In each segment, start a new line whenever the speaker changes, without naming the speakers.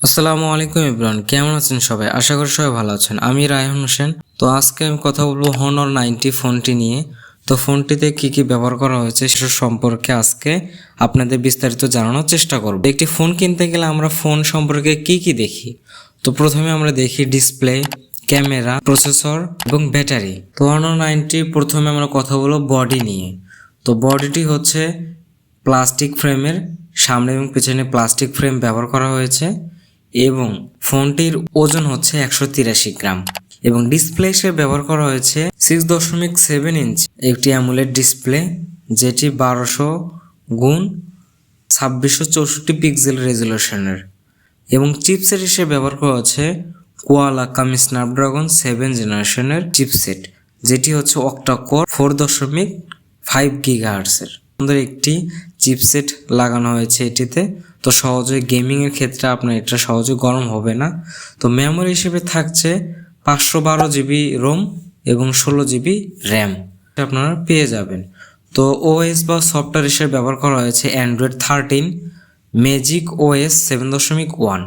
আসসালামু আলাইকুম ইব্রান, কেমন আছেন সবাই? আশা করি সবাই ভালো আছেন। আমি রায়হান হোসেন। তো আজকে আমি কথা বলবো হনর 90 ফোনটি নিয়ে। তো ফোনটিতে কি কি ব্যবহার করা হয়েছে সেসব সম্পর্কে আজকে আপনাদের বিস্তারিত জানানোর চেষ্টা করব। একটি ফোন কিনতে গেলে আমরা ফোন সম্পর্কে কি কি দেখি? তো প্রথমে আমরা দেখি ডিসপ্লে, ক্যামেরা, প্রসেসর এবং ব্যাটারি। তো হনর 90 প্রথমে আমরা কথা বলবো বডি নিয়ে। তো বডিটি হচ্ছে প্লাস্টিক ফ্রেমের, সামনে এবং পেছনে প্লাস্টিক ফ্রেম ব্যবহার করা হয়েছে এবং ফোনটির ওজন হচ্ছে 183 গ্রাম এবং ডিসপ্লে হিসেবে ব্যবহার করা হয়েছে 6.7 ইঞ্চ একটি অ্যামোলেড ডিসপ্লে, যেটি 1200x2664 পিক্সেল রেজলিউশনের এবং চিপসেট হিসেবে ব্যবহার করা হচ্ছে কোয়ালকম স্ন্যাপড্রাগন 7 জেনারেশনের চিপসেট, যেটি হচ্ছে অক্টা-কোর 4.5 গিগাহার্টজের সুন্দর একটি চিপসেট লাগানো হয়েছে এটিতে। তো সহজে গেমিংয়ের ক্ষেত্রে আপনার এটা সহজে গরম হবে না। তো মেমোরি হিসেবে থাকছে 512 জিবি রোম এবং 16 জিবি র্যাম আপনারা পেয়ে যাবেন। তো ওএস বা সফটওয়্যার হিসেবে ব্যবহার করা হয়েছে অ্যান্ড্রয়েড 13 ম্যাজিক ওএস 7.1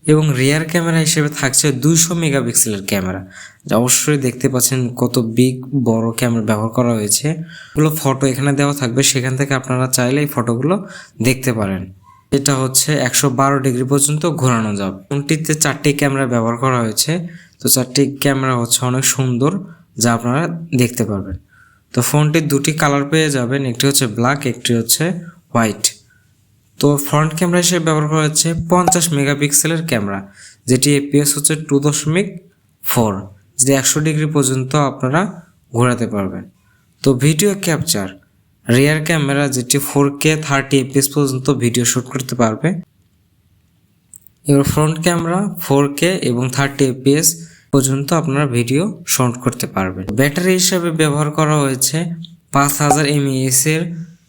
এবং রিয়ার ক্যামেরা হিসেবে থাকছে 200 মেগাপিক্সেলের ক্যামেরা, যা অবশ্যই দেখতে পাচ্ছেন কত বড় ক্যামেরা ব্যবহার করা হয়েছে। এগুলো ফটো এখানে দেওয়া থাকবে, সেখান থেকে আপনারা চাইলে এই ফটোগুলো দেখতে পারেন। এটা হচ্ছে 112 ডিগ্রি পর্যন্ত ঘোরানো যাবে। ফোনটিতে 4টি ক্যামেরা ব্যবহার করা হয়েছে। তো 4টি ক্যামেরা হচ্ছে অনেক সুন্দর, যা আপনারা দেখতে পারবেন। তো ফোনটির 2টি কালার পেয়ে যাবেন, একটি হচ্ছে ব্ল্যাক, একটি হচ্ছে হোয়াইট। তো ফ্রন্ট ক্যামেরা হিসেবে ব্যবহার করা হচ্ছে 50 মেগাপিক্সেলের ক্যামেরা, যেটি এপিএস হচ্ছে 2.4, যেটি 100 ডিগ্রি পর্যন্ত আপনারা ঘোরাতে পারবেন। তো ভিডিও ক্যাপচার রিয়ার ক্যামেরা, যেটি 4K 30 এফপিএস পর্যন্ত ভিডিও শ্যুট করতে পারবে। এবার ফ্রন্ট ক্যামেরা 4K এবং 30 এফপিএস পর্যন্ত আপনারা ভিডিও শ্যুট করতে পারবেন। ব্যাটারি হিসেবে ব্যবহার করা হয়েছে 5000 mAh এর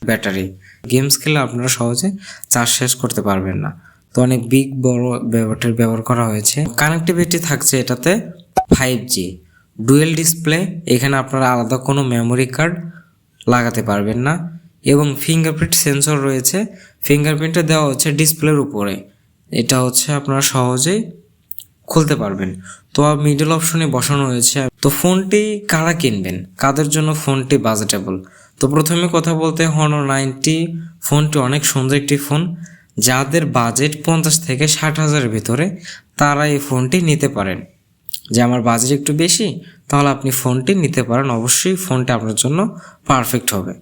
ব্যাটারি। গেমস খেলে আপনারা সহজে চার্জ শেষ করতে পারবেন না। তো অনেক বড় ব্যাটারি ব্যবহার করা হয়েছে। কানেক্টিভিটি থাকছে এটাতে 5G, ডুয়েল ডিসপ্লে, এখানে আপনারা আলাদা কোনো মেমোরি কার্ড লাগাতে পারবেন না এবং ফিঙ্গারপ্রিন্ট সেন্সর রয়েছে। ফিঙ্গারপ্রিন্টটা দেওয়া হচ্ছে ডিসপ্লের উপরে, এটা হচ্ছে আপনারা সহজেই খুলতে পারবেন। তো মিডল অপশনে বসানো হয়েছে। তো ফোনটি কারা কিনবেন, কাদের জন্য ফোনটি বাজেটেবল? তো প্রথমে কথা বলতে হনর 90 ফোনটি অনেক সুন্দর একটি ফোন। যাদের বাজেট 50 থেকে 60 হাজারের ভিতরে তারা এই ফোনটি নিতে পারেন। যে আমার বাজেট একটু বেশি, তাহলে আপনি ফোনটি নিতে পারেন। অবশ্যই ফোনটি আপনার জন্য পারফেক্ট হবে।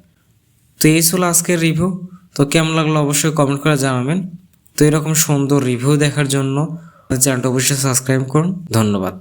তো এই ছিল আজকের রিভিউ। তো কেমন লাগলো অবশ্যই কমেন্ট করে জানাবেন। তো এরকম সুন্দর রিভিউ দেখার জন্য চ্যানেলটা অবশ্যই সাবস্ক্রাইব করুন। ধন্যবাদ।